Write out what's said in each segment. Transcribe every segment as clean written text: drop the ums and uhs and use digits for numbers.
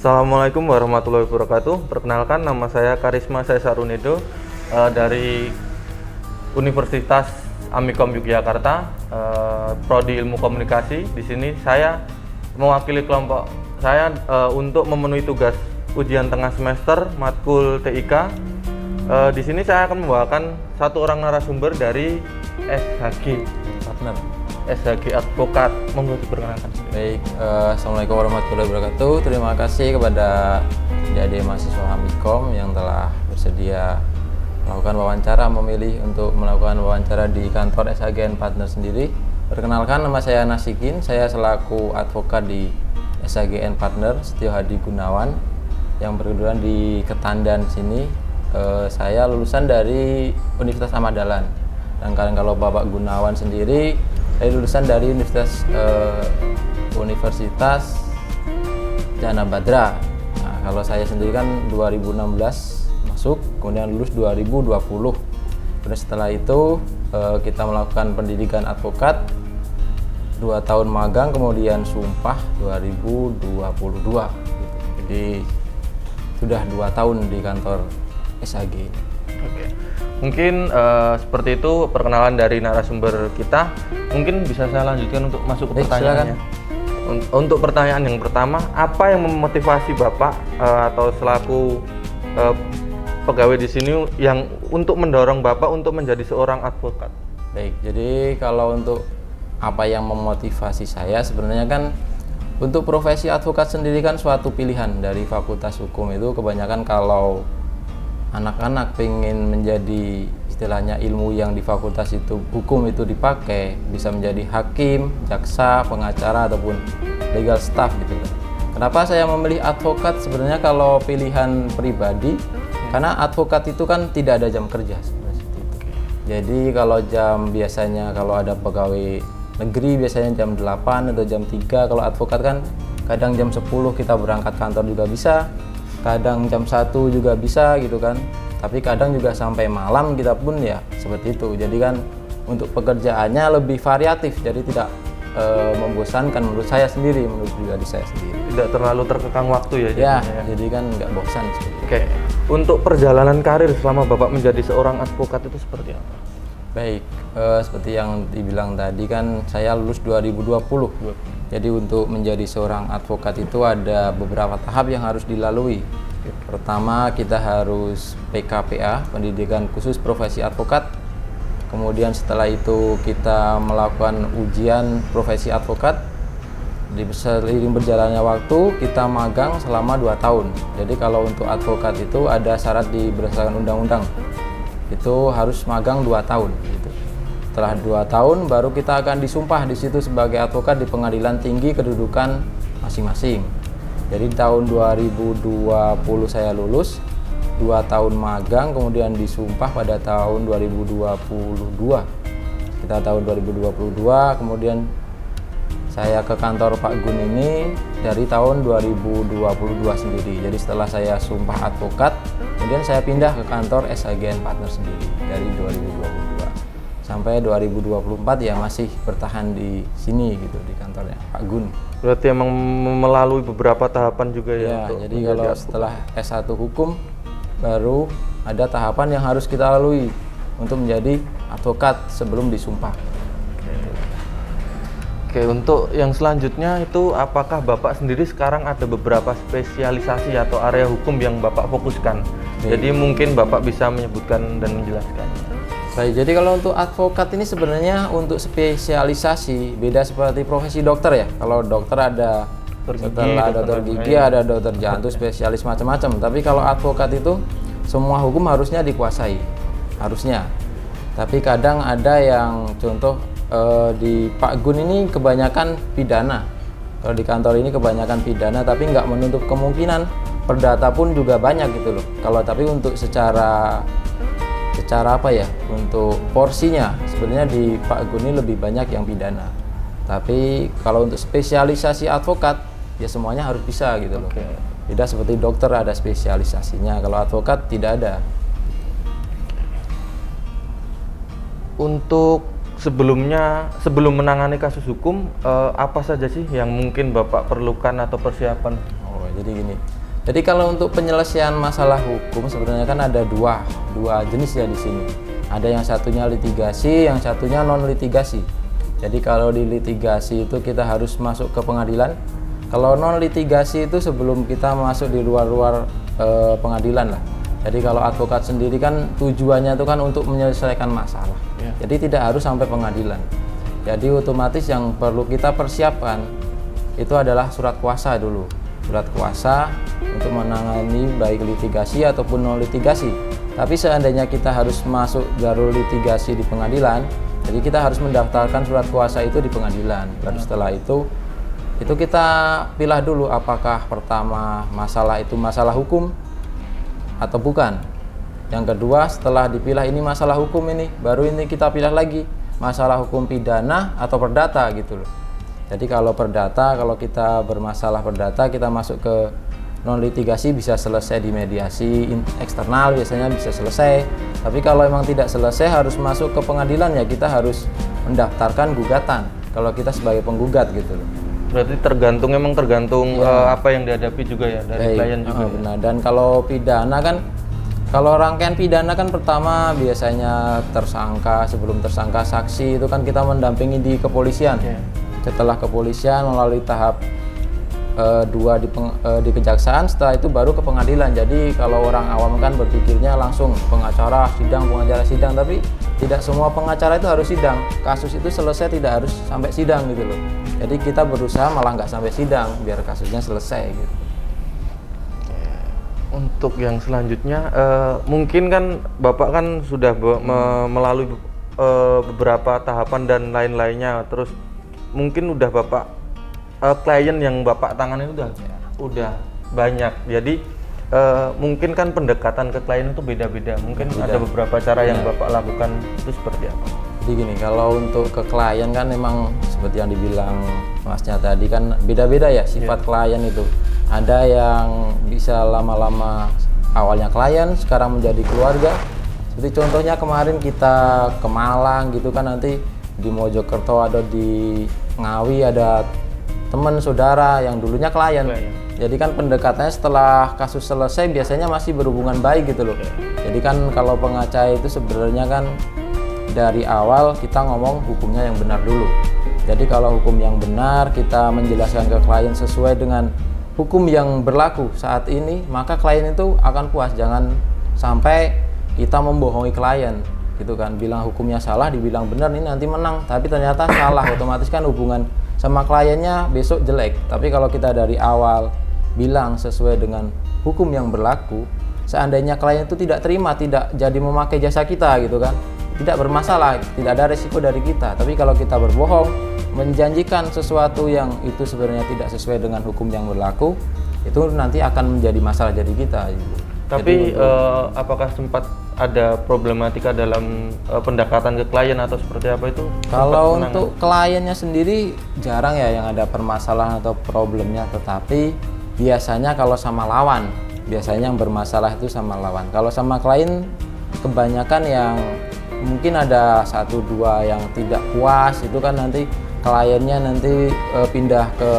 Assalamualaikum warahmatullahi wabarakatuh. Perkenalkan, nama saya Karisma Saesarunedo dari Universitas Amikom Yogyakarta, Prodi Ilmu Komunikasi. Di sini saya mewakili kelompok saya untuk memenuhi tugas ujian tengah semester matkul TIK. Di sini saya akan membawakan satu orang narasumber dari SHG Partner, SHG Advokat. Monggo diperkenalkan. Baik, Assalamualaikum warahmatullahi wabarakatuh. Terima kasih kepada adik-adik mahasiswa Amikom yang telah bersedia melakukan wawancara, memilih untuk melakukan wawancara di kantor SHGN Partner sendiri. Perkenalkan, nama saya Nasikin, saya selaku advokat di SHGN Partner Setio Hadi Gunawan yang berkedudukan di Ketandan sini. Saya lulusan dari Universitas Ahmad Dahlan. Dan kalau Bapak Gunawan sendiri, saya lulusan dari Universitas Jana Badra. Nah, kalau saya sendiri kan 2016 masuk, kemudian lulus 2020. Kemudian setelah itu kita melakukan pendidikan advokat 2 tahun magang, kemudian sumpah 2022. Gitu. Jadi sudah 2 tahun di kantor SHG. Oke. Mungkin seperti itu perkenalan dari narasumber kita. Mungkin bisa saya lanjutkan untuk masuk ke pertanyaannya. Untuk pertanyaan yang pertama, apa yang memotivasi Bapak atau selaku pegawai di sini yang untuk mendorong Bapak untuk menjadi seorang advokat? Baik, jadi kalau untuk apa yang memotivasi saya, sebenarnya kan untuk profesi advokat sendiri kan suatu pilihan dari Fakultas Hukum. Itu kebanyakan kalau anak-anak pengen menjadi istilahnya ilmu yang di fakultas itu hukum itu dipakai, bisa menjadi hakim, jaksa, pengacara ataupun legal staff gitu kan. Kenapa saya memilih advokat? Sebenarnya kalau pilihan pribadi, karena advokat itu kan tidak ada jam kerja sebenarnya itu. Jadi kalau jam biasanya kalau ada pegawai negeri biasanya jam 8 atau jam 3, kalau advokat kan kadang jam 10 kita berangkat kantor juga bisa, kadang jam 1 juga bisa gitu kan, tapi kadang juga sampai malam kita pun ya seperti itu. Jadi kan untuk pekerjaannya lebih variatif, jadi tidak membosankan menurut saya sendiri, menurut pribadi saya sendiri. Tidak terlalu terkekang waktu ya? Ya, jadi kan nggak bosan seperti itu. Oke. Untuk perjalanan karir selama Bapak menjadi seorang advokat itu seperti apa? Baik, seperti yang dibilang tadi kan saya lulus 2020. Jadi untuk menjadi seorang advokat itu ada beberapa tahap yang harus dilalui. Pertama, kita harus PKPA, pendidikan khusus profesi advokat. Kemudian setelah itu kita melakukan ujian profesi advokat. Seiring berjalannya waktu, kita magang selama 2 tahun. Jadi kalau untuk advokat itu ada syarat berdasarkan undang-undang. Itu harus magang 2 tahun gitu. Setelah 2 tahun baru kita akan disumpah di situ sebagai advokat di pengadilan tinggi kedudukan masing-masing. Jadi tahun 2020 saya lulus, 2 tahun magang, kemudian disumpah pada tahun 2022. Kita tahun 2022, kemudian saya ke kantor Pak Gun ini dari tahun 2022 sendiri. Jadi setelah saya sumpah advokat, kemudian saya pindah ke kantor SHGN Partner sendiri dari 2022 sampai 2024 ya masih bertahan di sini gitu di kantornya Pak Gun. Berarti emang melalui beberapa tahapan juga ya? Jadi kalau setelah S1 hukum baru ada tahapan yang harus kita lalui untuk menjadi advokat sebelum disumpah. Oke, untuk yang selanjutnya itu apakah Bapak sendiri sekarang ada beberapa spesialisasi atau area hukum yang Bapak fokuskan? Jadi mungkin Bapak bisa menyebutkan dan menjelaskan. Baik, jadi kalau untuk advokat ini sebenarnya untuk spesialisasi beda seperti profesi dokter ya. Kalau dokter ada setelah dokter gigi, ada dokter jantung, spesialis macam-macam. Tapi kalau advokat itu semua hukum harusnya dikuasai, harusnya. Tapi kadang ada yang contoh di Pak Gun ini kebanyakan pidana. Kalau di kantor ini kebanyakan pidana, tapi nggak menutup kemungkinan perdata pun juga banyak gitu loh. Kalau tapi untuk secara apa ya, untuk porsinya sebenarnya di Pak Gun ini lebih banyak yang pidana. Tapi kalau untuk spesialisasi advokat ya semuanya harus bisa gitu loh. Tidak seperti dokter ada spesialisasinya, kalau advokat tidak ada. Untuk sebelum menangani kasus hukum, apa saja sih yang mungkin Bapak perlukan atau persiapan? jadi gini. Jadi kalau untuk penyelesaian masalah hukum sebenarnya kan ada dua jenis ya di sini. Ada yang satunya litigasi, yang satunya non litigasi. Jadi kalau di litigasi itu kita harus masuk ke pengadilan. Kalau non litigasi itu sebelum kita masuk di luar pengadilan lah. Jadi kalau advokat sendiri kan tujuannya itu kan untuk menyelesaikan masalah. Jadi tidak harus sampai pengadilan. Jadi otomatis yang perlu kita persiapkan itu adalah surat kuasa dulu. Surat kuasa untuk menangani baik litigasi ataupun non litigasi. Tapi seandainya kita harus masuk jalur litigasi di pengadilan, jadi kita harus mendaftarkan surat kuasa itu di pengadilan. Lalu setelah itu kita pilih dulu apakah pertama masalah itu masalah hukum atau bukan. Yang kedua, setelah dipilah ini masalah hukum ini, baru ini kita pilih lagi masalah hukum pidana atau perdata gitu loh. Jadi kalau perdata, kalau kita bermasalah perdata, kita masuk ke non litigasi bisa selesai di mediasi eksternal, biasanya bisa selesai. Tapi kalau emang tidak selesai harus masuk ke pengadilan, ya kita harus mendaftarkan gugatan kalau kita sebagai penggugat gitu loh. Berarti tergantung apa yang dihadapi juga ya dari klien juga. Benar. Dan kalau pidana kan, kalau rangkaian pidana kan pertama biasanya tersangka, sebelum tersangka saksi itu kan kita mendampingi di kepolisian. Setelah kepolisian melalui tahap 2 di kejaksaan, setelah itu baru ke pengadilan. Jadi kalau orang awam kan berpikirnya langsung pengacara sidang, tapi tidak semua pengacara itu harus sidang. Kasus itu selesai tidak harus sampai sidang gitu loh. Jadi kita berusaha malah nggak sampai sidang biar kasusnya selesai gitu. Untuk yang selanjutnya, mungkin kan Bapak kan sudah melalui beberapa tahapan dan lain-lainnya, terus mungkin udah Bapak klien yang Bapak tangani udah banyak. Jadi mungkin kan pendekatan ke klien itu beda-beda. Mungkin ada beberapa cara yang Bapak lakukan, itu seperti apa? Jadi gini, kalau untuk ke klien kan memang seperti yang dibilang Masnya tadi kan beda-beda ya sifat klien itu. Ada yang bisa lama-lama awalnya klien, sekarang menjadi keluarga. Seperti contohnya kemarin kita ke Malang gitu kan, nanti di Mojokerto ada di Ngawi ada teman saudara yang dulunya klien. Jadi kan pendekatannya setelah kasus selesai biasanya masih berhubungan baik gitu loh. Jadi kan kalau pengacara itu sebenarnya kan dari awal kita ngomong hukumnya yang benar dulu. Jadi kalau hukum yang benar kita menjelaskan ke klien sesuai dengan hukum yang berlaku saat ini, maka klien itu akan puas. Jangan sampai kita membohongi klien gitu kan, bilang hukumnya salah, dibilang benar, ini nanti menang tapi ternyata salah, otomatis kan hubungan sama kliennya besok jelek. Tapi kalau kita dari awal bilang sesuai dengan hukum yang berlaku, seandainya klien itu tidak terima, tidak jadi memakai jasa kita gitu kan, tidak bermasalah, tidak ada resiko dari kita. Tapi kalau kita berbohong, menjanjikan sesuatu yang itu sebenarnya tidak sesuai dengan hukum yang berlaku, itu nanti akan menjadi masalah jadi kita gitu. Tapi apakah sempat ada problematika dalam pendekatan ke klien atau seperti apa itu? Kalau untuk kliennya sendiri jarang ya yang ada permasalahan atau problemnya, tetapi biasanya kalau sama lawan, biasanya yang bermasalah itu sama lawan. Kalau sama klien kebanyakan yang mungkin ada 1-2 yang tidak puas, itu kan nanti kliennya nanti pindah ke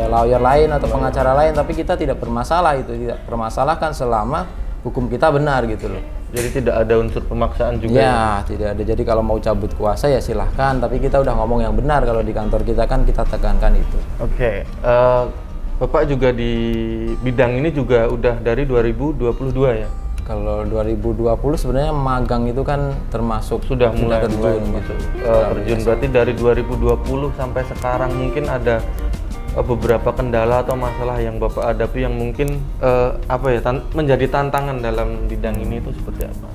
lawyer lain atau pengacara lain, tapi kita tidak bermasalah, itu tidak permasalahkan selama hukum kita benar gitu loh. Jadi tidak ada unsur pemaksaan juga? Ya, tidak ada. Jadi kalau mau cabut kuasa ya silahkan, tapi kita udah ngomong yang benar. Kalau di kantor kita kan kita tekankan itu. Oke. Bapak juga di bidang ini juga udah dari 2022 ya? Kalau 2020 sebenarnya magang itu kan termasuk sudah mulai terjun gitu. Terjun berarti dari 2020 sampai sekarang mungkin ada beberapa kendala atau masalah yang Bapak hadapi yang mungkin menjadi tantangan dalam bidang ini itu seperti apa?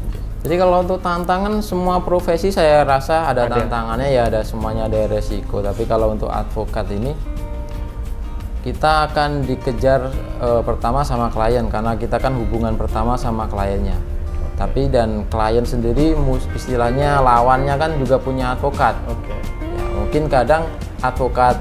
Jadi kalau untuk tantangan, semua profesi saya rasa ada tantangannya ya, ada semuanya, ada resiko. Tapi kalau untuk advokat ini kita akan dikejar pertama sama klien, karena kita kan hubungan pertama sama kliennya. Tapi dan klien sendiri istilahnya lawannya kan juga punya advokat. Ya, mungkin kadang advokat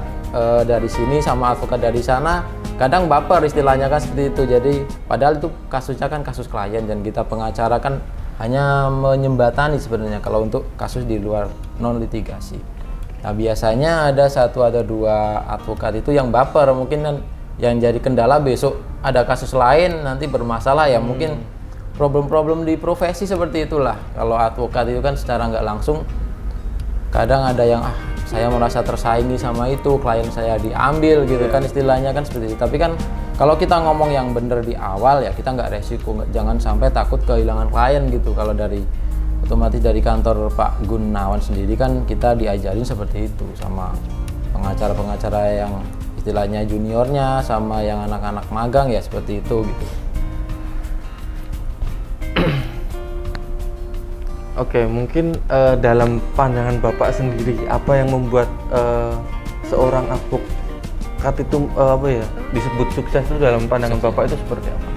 dari sini sama advokat dari sana kadang baper istilahnya kan seperti itu. Jadi padahal itu kasusnya kan kasus klien, dan kita pengacara kan hanya menyembatani sebenarnya kalau untuk kasus di luar non litigasi. Nah biasanya ada 1 atau 2 advokat itu yang baper, mungkin kan yang jadi kendala besok ada kasus lain nanti bermasalah ya mungkin problem-problem di profesi seperti itulah. Kalau advokat itu kan secara nggak langsung kadang ada yang saya merasa tersaingi sama itu, klien saya diambil gitu kan istilahnya kan seperti itu. Tapi kan kalau kita ngomong yang bener di awal ya kita nggak resiko, jangan sampai takut kehilangan klien gitu. Kalau dari otomatis dari kantor Pak Gunawan sendiri kan kita diajarin seperti itu sama pengacara-pengacara yang istilahnya juniornya sama yang anak-anak magang ya seperti itu gitu. Oke, mungkin dalam pandangan Bapak sendiri, apa yang membuat seorang advokat itu disebut sukses itu dalam pandangan Bapak itu seperti apa?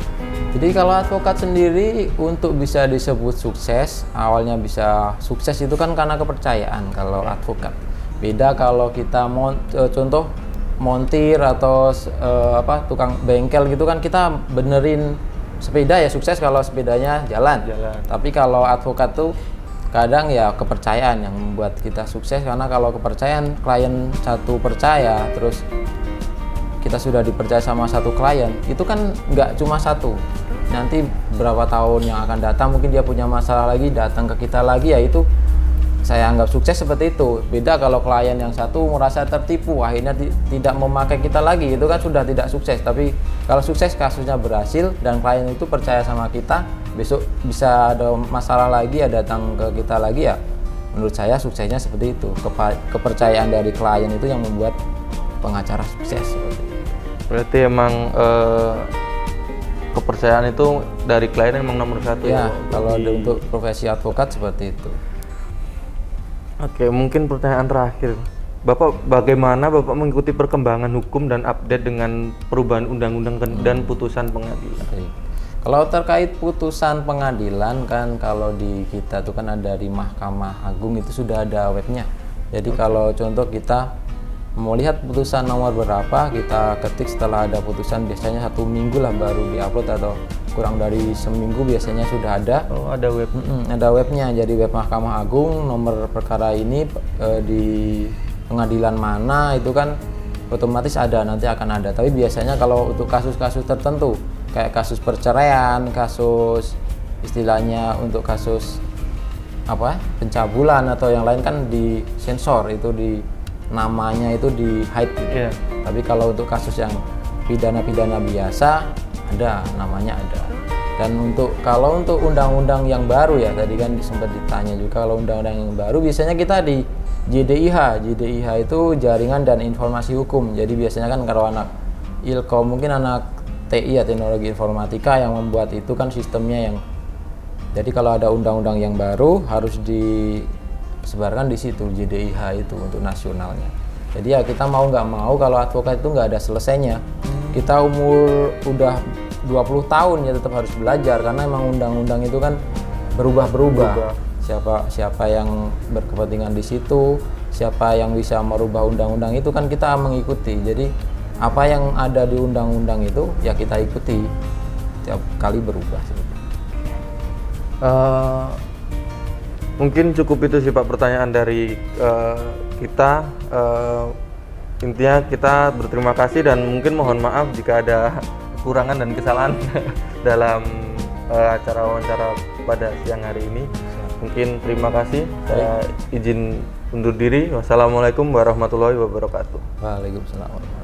Jadi kalau advokat sendiri untuk bisa disebut sukses, awalnya bisa sukses itu kan karena kepercayaan kalau advokat. Beda kalau kita contoh montir atau tukang bengkel gitu kan kita benerin sepeda ya sukses kalau sepedanya jalan. Tapi kalau advokat tuh kadang ya kepercayaan yang membuat kita sukses, karena kalau kepercayaan klien satu percaya terus kita sudah dipercaya sama satu klien itu kan nggak cuma satu, nanti berapa tahun yang akan datang mungkin dia punya masalah lagi datang ke kita lagi, ya itu saya anggap sukses seperti itu. Beda kalau klien yang satu merasa tertipu akhirnya tidak memakai kita lagi, itu kan sudah tidak sukses. Tapi kalau sukses kasusnya berhasil dan klien itu percaya sama kita, besok bisa ada masalah lagi ya datang ke kita lagi, ya menurut saya suksesnya seperti itu. Kepercayaan dari klien itu yang membuat pengacara sukses seperti itu. Berarti emang kepercayaan itu dari klien emang nomor satu ya kalau untuk profesi advokat seperti itu. Oke, mungkin pertanyaan terakhir, Bapak, bagaimana Bapak mengikuti perkembangan hukum dan update dengan perubahan undang-undang dan putusan pengadilan? Kalau terkait putusan pengadilan kan kalau di kita tuh kan ada di Mahkamah Agung itu sudah ada webnya. Jadi kalau contoh kita mau lihat putusan nomor berapa, kita ketik setelah ada putusan, biasanya 1 minggu lah baru diupload atau kurang dari seminggu biasanya sudah ada. Oh, ada web. Ada webnya, jadi web Mahkamah Agung nomor perkara ini di pengadilan mana itu kan otomatis ada, nanti akan ada. Tapi biasanya kalau untuk kasus-kasus tertentu kayak kasus perceraian, kasus istilahnya untuk kasus pencabulan atau yang lain kan di sensor, itu di namanya itu di hide gitu. Tapi kalau untuk kasus yang pidana-pidana biasa ada, namanya ada. Dan kalau untuk undang-undang yang baru ya tadi kan sempat ditanya juga, kalau undang-undang yang baru biasanya kita di JDIH. JDIH itu Jaringan dan Informasi Hukum. Jadi biasanya kan kalau anak Ilkom, mungkin anak TI ya Teknologi Informatika yang membuat itu kan sistemnya yang. Jadi kalau ada undang-undang yang baru harus disebarkan di situ JDIH itu untuk nasionalnya. Jadi ya kita mau nggak mau kalau advokat itu nggak ada selesainya. Kita umur udah 20 tahun ya tetap harus belajar karena emang undang-undang itu kan berubah-berubah. Siapa yang berkepentingan di situ, siapa yang bisa merubah undang-undang itu kan kita mengikuti. Jadi apa yang ada di undang-undang itu ya kita ikuti, tiap kali berubah. Mungkin cukup itu sih Pak pertanyaan dari kita. Intinya kita berterima kasih dan mungkin mohon maaf jika ada kekurangan dan kesalahan dalam acara wawancara pada siang hari ini. Mungkin terima kasih. Saya izin undur diri. Wassalamualaikum warahmatullahi wabarakatuh. Waalaikumsalam.